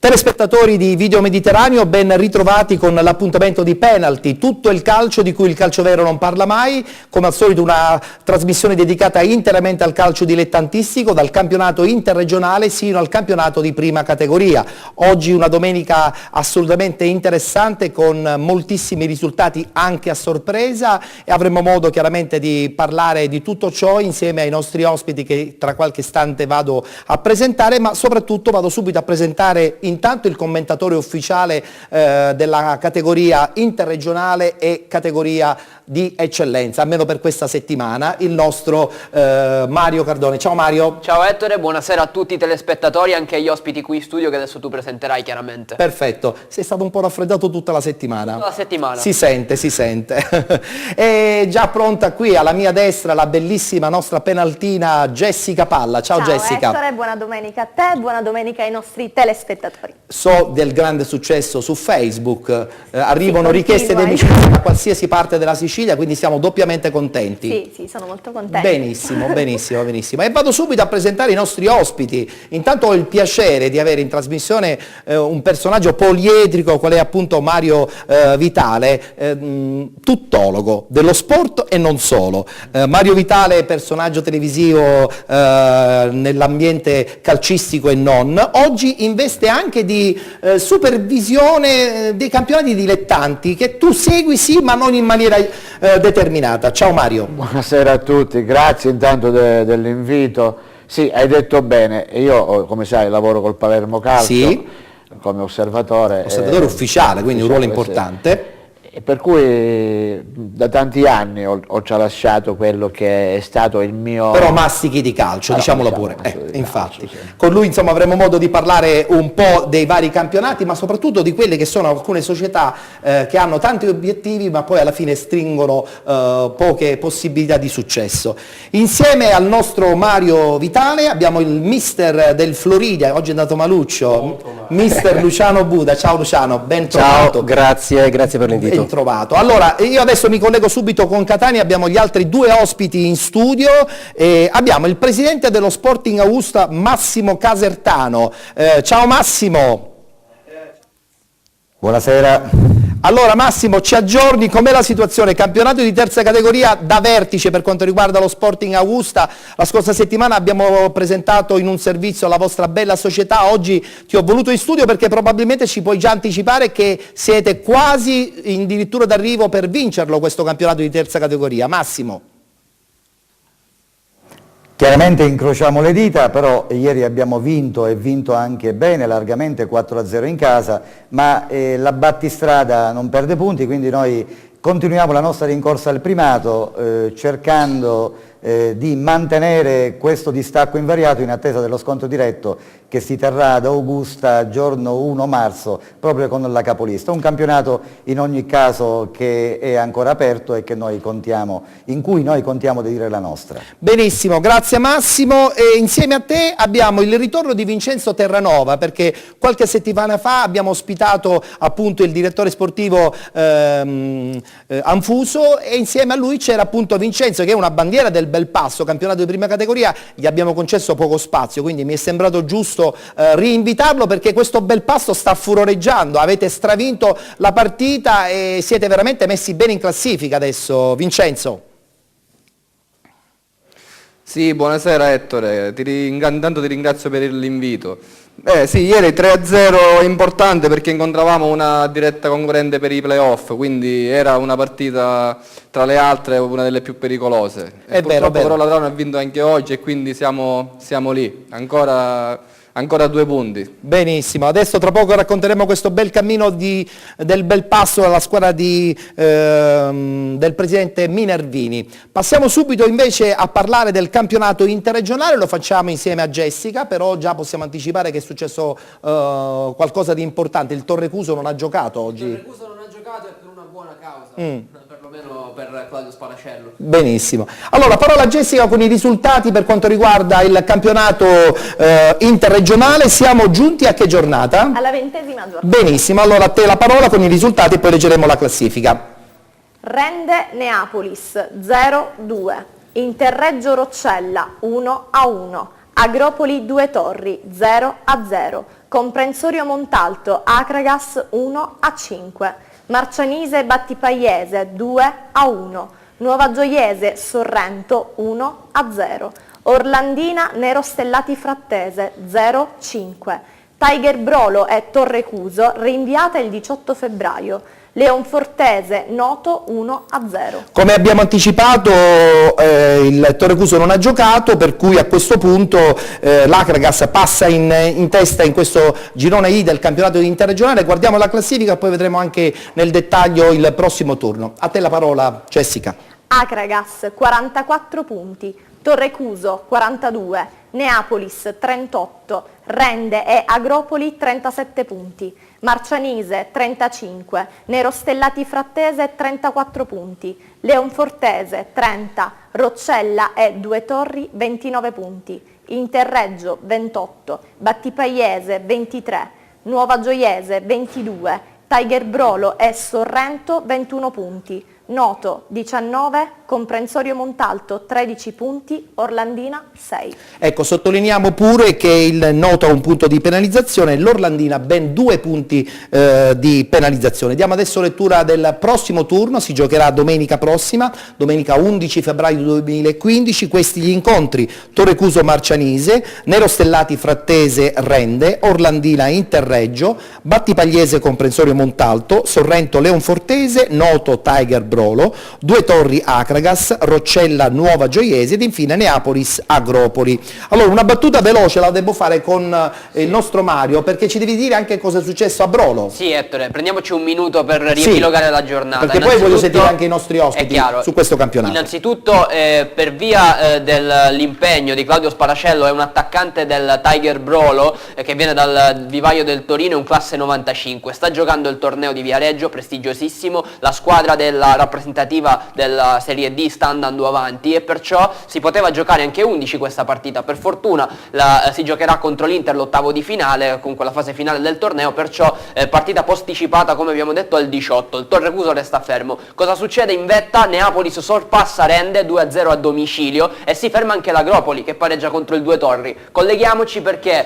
Telespettatori di Video Mediterraneo, ben ritrovati con l'appuntamento di Penalty, tutto il calcio di cui il calcio vero non parla mai, come al solito una trasmissione dedicata interamente al calcio dilettantistico, dal campionato interregionale sino al campionato di prima categoria. Oggi una domenica assolutamente interessante con moltissimi risultati anche a sorpresa e avremo modo chiaramente di parlare di tutto ciò insieme ai nostri ospiti che tra qualche istante vado a presentare, ma soprattutto vado subito a presentare intanto il commentatore ufficiale della categoria interregionale e categoria di eccellenza, almeno per questa settimana, il nostro Mario Cardone. Ciao Mario. Ciao Ettore, buonasera a tutti i telespettatori e anche agli ospiti qui in studio che adesso tu presenterai chiaramente. Perfetto, sei stato un po' raffreddato tutta la settimana. Tutta la settimana. Si sente, si sente. È già pronta qui alla mia destra la bellissima nostra penaltina Jessica Palla. Ciao Jessica. Ciao Ettore, buona domenica a te, buona domenica ai nostri telespettatori. So del grande successo su Facebook, arrivano richieste di amicizia da qualsiasi parte della Sicilia, quindi siamo doppiamente contenti. Sì, sono molto contenta. Benissimo, benissimo, benissimo. E vado subito a presentare i nostri ospiti. Intanto ho il piacere di avere in trasmissione un personaggio poliedrico, qual è appunto Mario Vitale, tuttologo dello sport e non solo. Mario Vitale, personaggio televisivo nell'ambiente calcistico e non, oggi investe anche di supervisione dei campionati dilettanti che tu segui sì, ma non in maniera determinata. Ciao Mario. Buonasera a tutti, grazie intanto dell'invito. Sì, hai detto bene, io come sai lavoro col Palermo Calcio, sì, come osservatore. Osservatore ufficiale, quindi un ruolo importante. Per cui da tanti anni ho tralasciato quello che è stato il mio... Però mastichi di calcio, diciamolo pure. Infatti. Calcio, sì. Con lui insomma avremo modo di parlare un po' dei vari campionati, ma soprattutto di quelle che sono alcune società che hanno tanti obiettivi, ma poi alla fine stringono poche possibilità di successo. Insieme al nostro Mario Vitale abbiamo il mister del Floridia, oggi è andato maluccio, mister Luciano Buda. Ciao Luciano, ben trovato. Ciao, grazie per l'invito. Trovato. Allora, io adesso mi collego subito con Catania, abbiamo gli altri due ospiti in studio, abbiamo il presidente dello Sporting Augusta Massimo Casertano. Ciao Massimo. Buonasera. Allora Massimo, ci aggiorni com'è la situazione? Campionato di terza categoria da vertice per quanto riguarda lo Sporting Augusta. La scorsa settimana abbiamo presentato in un servizio la vostra bella società, oggi ti ho voluto in studio perché probabilmente ci puoi già anticipare che siete quasi addirittura d'arrivo per vincerlo questo campionato di terza categoria. Massimo. Chiaramente incrociamo le dita, però ieri abbiamo vinto e vinto anche bene, largamente 4-0 in casa, ma la battistrada non perde punti, quindi noi continuiamo la nostra rincorsa al primato cercando di mantenere questo distacco invariato in attesa dello scontro diretto che si terrà ad Augusta giorno 1 marzo proprio con la capolista. Un campionato in ogni caso che è ancora aperto e che in cui noi contiamo di dire la nostra. Benissimo, grazie Massimo. E insieme a te abbiamo il ritorno di Vincenzo Terranova, perché qualche settimana fa abbiamo ospitato appunto il direttore sportivo Anfuso e insieme a lui c'era appunto Vincenzo che è una bandiera del Belpasso, campionato di prima categoria. Gli abbiamo concesso poco spazio, quindi mi è sembrato giusto rinvitarlo perché questo Belpasso sta furoreggiando, avete stravinto la partita e siete veramente messi bene in classifica adesso. Vincenzo. Sì, buonasera Ettore, intanto ti ringrazio per l'invito. Sì, ieri 3-0 è importante perché incontravamo una diretta concorrente per i playoff, quindi era una partita tra le altre una delle più pericolose. È vero, però Latrano ha vinto anche oggi e quindi siamo lì, ancora 2 punti. Benissimo, adesso tra poco racconteremo questo bel cammino del Belpasso alla squadra del presidente Minervini. Passiamo subito invece a parlare del campionato interregionale, lo facciamo insieme a Jessica, però già possiamo anticipare che è successo qualcosa di importante. Il Torrecuso non ha giocato oggi. Il Torrecuso non ha giocato e per una buona causa, perlomeno per Claudio Sparacello. Benissimo. Allora, parola a Jessica con i risultati per quanto riguarda il campionato interregionale. Siamo giunti a che giornata? Alla 20ª giornata. Benissimo, allora a te la parola con i risultati e poi leggeremo la classifica. Rende Neapolis 0-2, Interreggio Roccella 1-1, Agropoli Due Torri 0-0, Comprensorio Montalto Acragas 1-5, Marcianise Battipaiese 2-1, Nuova Gioiese Sorrento 1-0, Orlandina Nero Stellati Frattese 0-5, Tiger Brolo e Torrecuso rinviata il 18 febbraio, Leonfortese Noto 1-0. Come abbiamo anticipato il Torrecuso non ha giocato, per cui a questo punto l'Acragas passa in testa in questo girone I del campionato interregionale. Guardiamo la classifica e poi vedremo anche nel dettaglio il prossimo turno. A te la parola, Jessica. Acragas 44 punti, Torrecuso 42, Neapolis 38, Rende e Agropoli 37 punti, Marcianise 35, Nerostellati Frattese 34 punti, Leonfortese 30, Roccella e Due Torri 29 punti, Interreggio 28, Battipaiese 23, Nuova Gioiese 22, Tiger Brolo e Sorrento 21 punti, Noto 19, Comprensorio Montalto 13 punti, Orlandina 6. Ecco, sottolineiamo pure che il Noto ha un punto di penalizzazione, l'Orlandina ben 2 punti di penalizzazione. Diamo adesso lettura del prossimo turno, si giocherà domenica prossima, domenica 11 febbraio 2015, questi gli incontri: Torrecuso Marcianise, Nerostellati Frattese Rende, Orlandina Interreggio, Battipagliese Comprensorio Montalto, Sorrento Leonfortese, Noto Tiger Brolo, Due Torri Acragas, Roccella Nuova Gioiese ed infine Neapolis Agropoli. Allora, una battuta veloce la devo fare con il nostro Mario, perché ci devi dire anche cosa è successo a Brolo. Sì, Ettore, prendiamoci un minuto per riepilogare la giornata. Perché poi voglio sentire anche i nostri ospiti su questo campionato. Innanzitutto, per via dell'impegno di Claudio Sparacello, è un attaccante del Tiger Brolo che viene dal vivaio del Torino, è un classe 95, sta giocando il torneo di Viareggio, prestigiosissimo, la squadra della rappresentativa della Serie D sta andando avanti e perciò si poteva giocare anche 11 questa partita. Per fortuna si giocherà contro l'Inter l'ottavo di finale, comunque la fase finale del torneo, perciò partita posticipata, come abbiamo detto, al 18. Il Torrecuso resta fermo. Cosa succede in vetta? Neapolis sorpassa Rende 2-0 a domicilio e si ferma anche l'Agropoli che pareggia contro il Due Torri. Colleghiamoci perché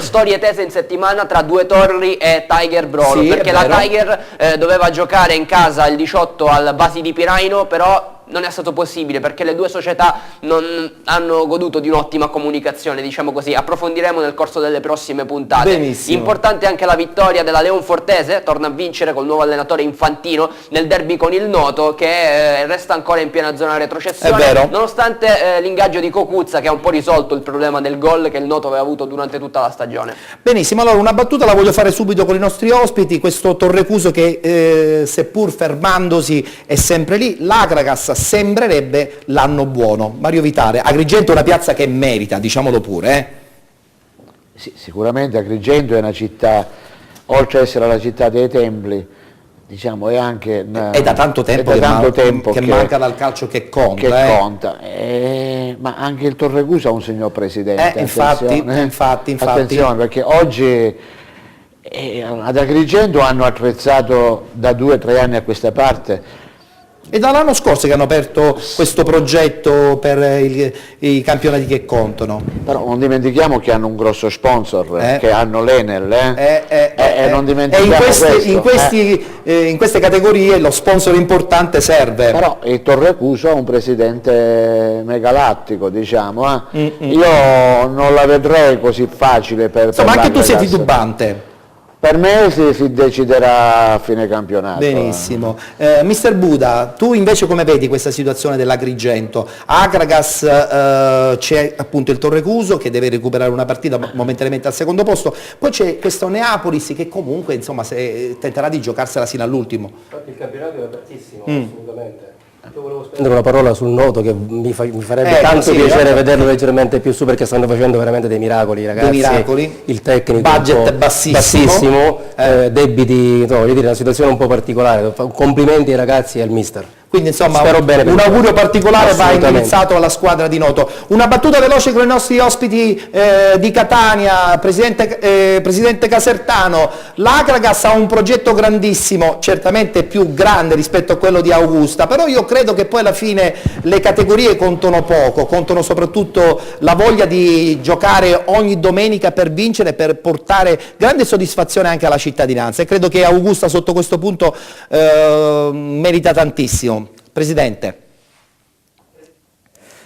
storie tese in settimana tra Due Torri e Tiger Brolo, sì, perché la Tiger doveva giocare in casa il 18 al Basi di Piraino, però non è stato possibile perché le due società non hanno goduto di un'ottima comunicazione, diciamo così. Approfondiremo nel corso delle prossime puntate. Benissimo. Importante anche la vittoria della Leonfortese, torna a vincere col nuovo allenatore Infantino nel derby con il Noto, che resta ancora in piena zona retrocessione, è vero, nonostante l'ingaggio di Cocuzza, che ha un po' risolto il problema del gol che il Noto aveva avuto durante tutta la stagione. Benissimo, allora una battuta la voglio fare subito con i nostri ospiti. Questo Torrecuso che seppur fermandosi è sempre lì, l'Acragas sembrerebbe l'anno buono. Mario Vitale, Agrigento è una piazza che merita, diciamolo pure. Sì, sicuramente Agrigento è una città, oltre ad essere la città dei templi, diciamo è anche è da tanto tempo, che manca dal calcio che conta. Che conta. Ma anche il Torrecuso ha un signor presidente. Infatti. Attenzione, perché oggi ad Agrigento hanno attrezzato da 2 o 3 anni a questa parte. E dall'anno scorso che hanno aperto questo progetto per i campionati che contano. Però non dimentichiamo che hanno un grosso sponsor, che hanno l'Enel. Non dimentichiamo in queste categorie lo sponsor importante serve. Però il Torrecuso ha un presidente megalattico, diciamo. Io non la vedrei così facile per... Insomma, anche tu sei titubante. Per me si deciderà a fine campionato. Benissimo. Mister Buda, tu invece come vedi questa situazione dell'Agrigento? Acragas, c'è appunto il Torrecuso che deve recuperare una partita momentaneamente al secondo posto, poi c'è questo Neapolis che comunque insomma tenterà di giocarsela sino all'ultimo. Il campionato è apertissimo, assolutamente. Io volevo spendere una parola sul Noto, che mi farebbe tanto piacere vederlo leggermente più su, perché stanno facendo veramente dei miracoli, ragazzi. Dei miracoli. Il tecnico budget bassissimo. Debiti, no, voglio dire, una situazione un po' particolare. Complimenti ai ragazzi e al mister. Quindi insomma Spero bene per un il augurio particolare va Assolutamente. indirizzato alla squadra di Noto. Una battuta veloce con i nostri ospiti di Catania, presidente Casertano. L'Akragas ha un progetto grandissimo, certamente più grande rispetto a quello di Augusta, però io credo che poi alla fine le categorie contano poco, contano soprattutto la voglia di giocare ogni domenica per vincere, per portare grande soddisfazione anche alla cittadinanza, e credo che Augusta sotto questo punto merita tantissimo. Presidente.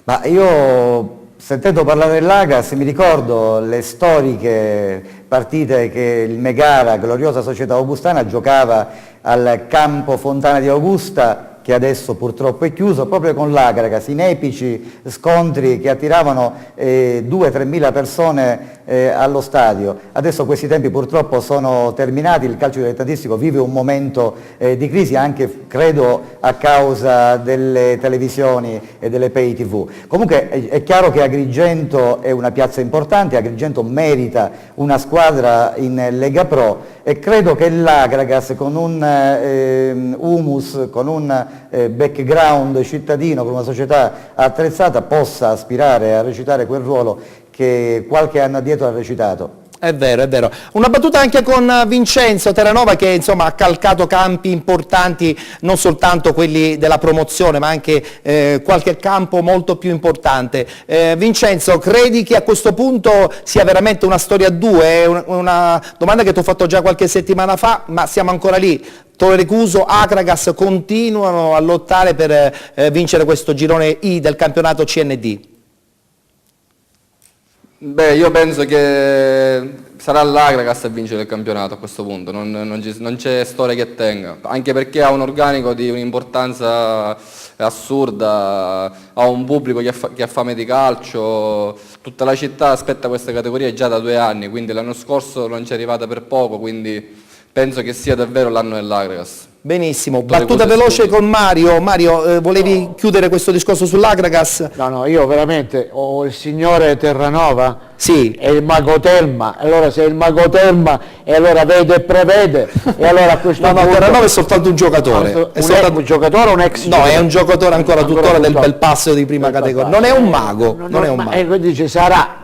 Ma io, sentendo parlare dell'Agas, mi ricordo le storiche partite che il Megara, gloriosa società augustana, giocava al campo Fontana di Augusta, che adesso purtroppo è chiuso, proprio con l'Akragas, in epici scontri che attiravano 2-3 mila persone allo stadio. Adesso questi tempi purtroppo sono terminati, il calcio dilettantistico vive un momento di crisi, anche credo a causa delle televisioni e delle pay tv. Comunque è chiaro che Agrigento è una piazza importante, Agrigento merita una squadra in Lega Pro, e credo che l'Akragas, con un humus, con un background cittadino, con una società attrezzata, possa aspirare a recitare quel ruolo che qualche anno addietro ha recitato. È vero, è vero. Una battuta anche con Vincenzo Terranova, che insomma ha calcato campi importanti, non soltanto quelli della promozione, ma anche qualche campo molto più importante. Vincenzo, credi che a questo punto sia veramente una storia a due? È una domanda che ti ho fatto già qualche settimana fa, ma siamo ancora lì. Torre Cuso, Akragas continuano a lottare per vincere questo girone I del campionato CND. Beh, io penso che sarà l'Akragas a vincere il campionato a questo punto, non c'è storia che tenga, anche perché ha un organico di un'importanza assurda, ha un pubblico che ha fame di calcio, tutta la città aspetta questa categoria già da 2 anni, quindi l'anno scorso non ci è arrivata per poco, quindi penso che sia davvero l'anno dell'Akragas. Benissimo, battuta veloce con Mario. Mario, volevi chiudere questo discorso sull'Akragas? No, io veramente ho il signore Terranova, Sì. è il mago Telma, allora se è il mago Telma e allora vede e prevede, e allora a questo No, punto... Terranova è soltanto un giocatore. Un giocatore o un ex No, giocatore? è un giocatore ancora tuttora del tuttora. bel passo di prima categoria. Non è un mago, non è un mago. E quindi dice sarà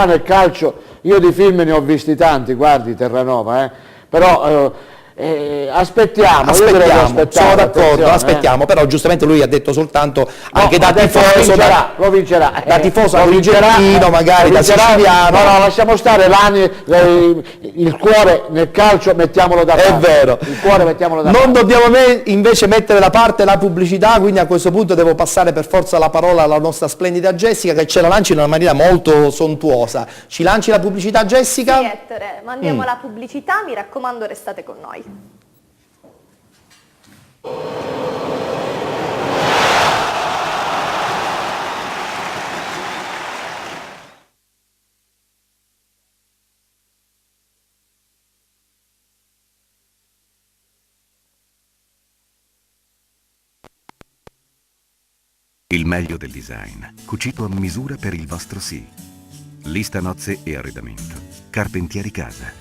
nel calcio, io di film ne ho visti tanti, guardi Terranova, però... aspettiamo, io direi di aspettare, sono d'accordo, attenzione, aspettiamo, però giustamente lui ha detto soltanto, No, anche da adesso tifoso, lo vincerà. da tifoso Lo vincerà, argentino, magari lo da vincerà. siciliano. No, lasciamo stare il cuore nel calcio, mettiamolo da parte. È vero. Il cuore mettiamolo da Non parte. dobbiamo invece mettere da parte la pubblicità, quindi a questo punto devo passare per forza la parola alla nostra splendida Jessica, che ce la lanci in una maniera molto sontuosa. Ci lanci la pubblicità, Jessica? Sì, Ettore, mandiamo la pubblicità, mi raccomando restate con noi. Il meglio del design, cucito a misura per il vostro sì. Lista nozze e arredamento. Carpentieri Casa.